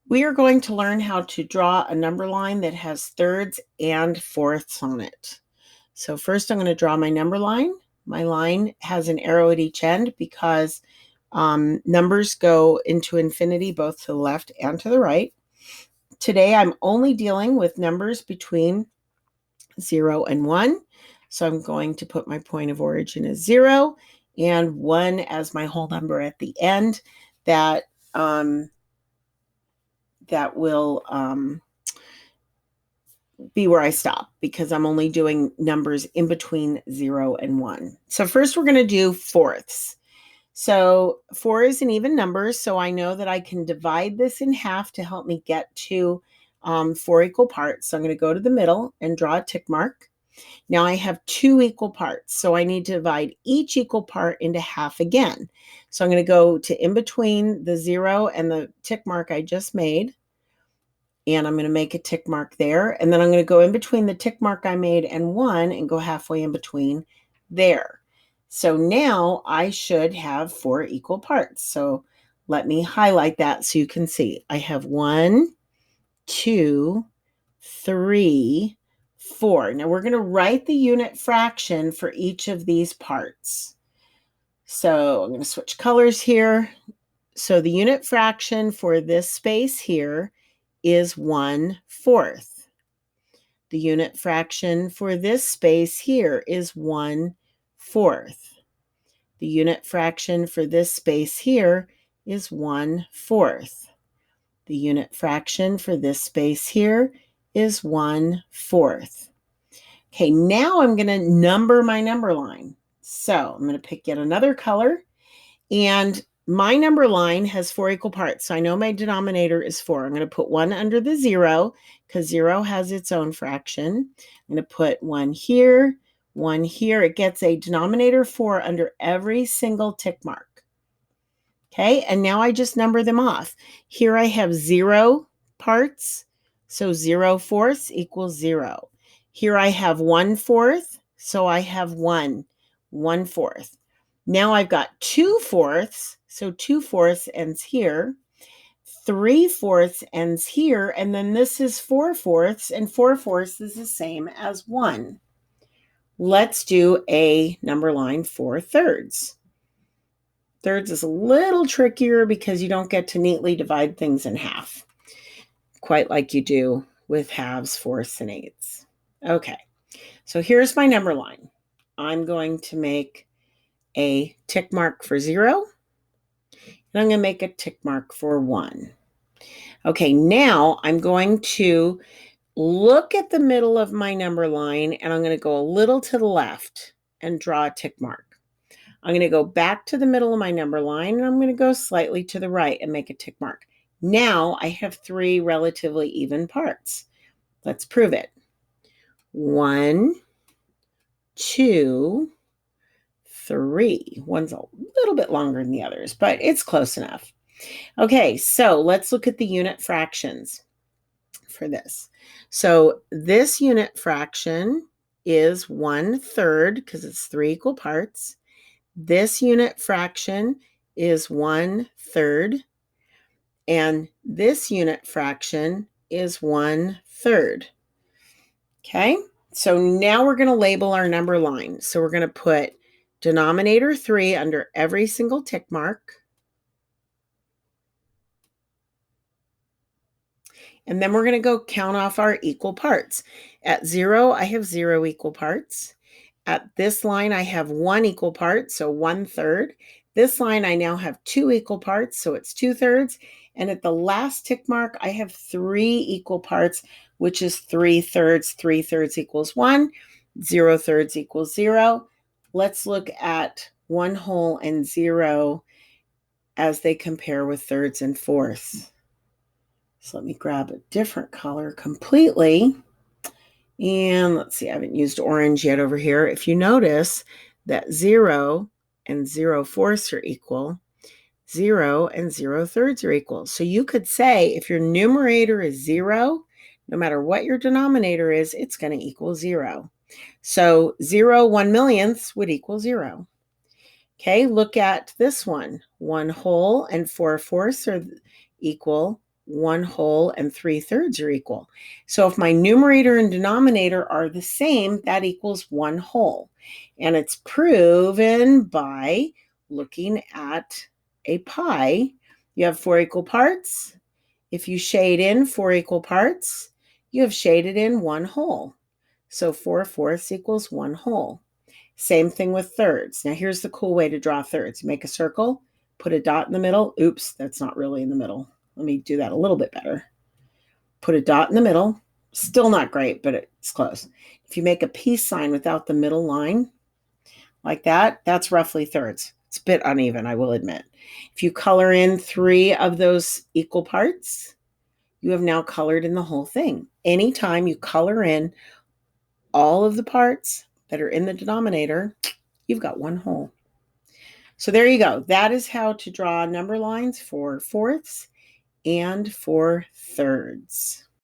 We are going to learn how to draw a number line that has thirds and fourths on it. So first I'm going to draw my number line. My line has an arrow at each end because numbers go into infinity both to the left and to the right. Today I'm only dealing with numbers between 0 and 1. So I'm going to put my point of origin as 0 and 1 as my whole number at the end. That will be where I stop because I'm only doing numbers in between 0 and 1. So first we're going to do fourths. So 4 is an even number, so I know that I can divide this in half to help me get to 4 equal parts. So I'm going to go to the middle and draw a tick mark. Now I have 2 equal parts, so I need to divide each equal part into half again. So I'm going to go to in between the 0 and the tick mark I just made, and I'm going to make a tick mark there. And then I'm going to go in between the tick mark I made and 1 and go halfway in between there. So now I should have 4 equal parts. So let me highlight that so you can see. I have 1, 2, 3, 4. Now we're going to write the unit fraction for each of these parts. So I'm going to switch colors here. So the unit fraction for this space here is 1/4. The unit fraction for this space here is 1/4. The unit fraction for this space here is 1/4. The unit fraction for this space here is 1/4. Okay, now I'm going to number my number line. So I'm going to pick yet another color, and my number line has 4 equal parts, so I know my denominator is 4. I'm going to put 1 under the 0 because 0 has its own fraction. I'm going to put 1 here, 1 here. It gets a denominator 4 under every single tick mark. Okay, and now I just number them off. Here I have 0 parts, so 0/4 equals 0. Here I have 1/4, so I have 1/4. Now I've got 2/4, so 2/4 ends here. 3/4 ends here, and then this is 4/4, and 4/4 is the same as 1. Let's do a number line for thirds. Thirds is a little trickier because you don't get to neatly divide things in half, quite like you do with halves, fourths, and eighths. Okay, so here's my number line. I'm going to make a tick mark for 0, and I'm going to make a tick mark for 1. Okay, now I'm going to look at the middle of my number line, and I'm going to go a little to the left and draw a tick mark. I'm going to go back to the middle of my number line, and I'm going to go slightly to the right and make a tick mark. Now I have 3 relatively even parts. Let's prove it. 1, 2, 3. One's a little bit longer than the others, but it's close enough. Okay, so let's look at the unit fractions for this. So this unit fraction is 1/3 because it's 3 equal parts. This unit fraction is 1/3, and this unit fraction is 1/3. Okay, so now we're going to label our number line. So we're going to put denominator 3 under every single tick mark. And then we're going to go count off our equal parts. At 0, I have 0 equal parts. At this line, I have 1 equal part, so 1/3. This line, I now have 2 equal parts, so it's 2/3. And at the last tick mark, I have 3 equal parts, which is 3/3. 3/3 equals 1. 0/3 equals 0. Let's look at 1/2 and 0 as they compare with thirds and fourths. So let me grab a different color completely. And let's see, I haven't used orange yet over here. If you notice that 0 and 0/4 are equal, 0 and 0/3 are equal. So you could say if your numerator is 0, no matter what your denominator is, it's going to equal 0. So 0 1/millionths would equal 0. Okay, look at this one. 1/2 and 4/4 are equal 1 whole and 3/3 are equal. So if my numerator and denominator are the same, that equals 1 whole. And it's proven by looking at a pie. You have 4 equal parts. If you shade in 4 equal parts, you have shaded in 1 whole. So 4/4 equals 1 whole. Same thing with thirds. Now here's the cool way to draw thirds. Make a circle, put a dot in the middle. Oops, that's not really in the middle. Let me do that a little bit better. Put a dot in the middle. Still not great, but it's close. If you make a peace sign without the middle line, like that, that's roughly thirds. It's a bit uneven, I will admit. If you color in 3 of those equal parts, you have now colored in the whole thing. Anytime you color in all of the parts that are in the denominator, you've got 1 whole. So there you go. That is how to draw number lines for fourths and for thirds.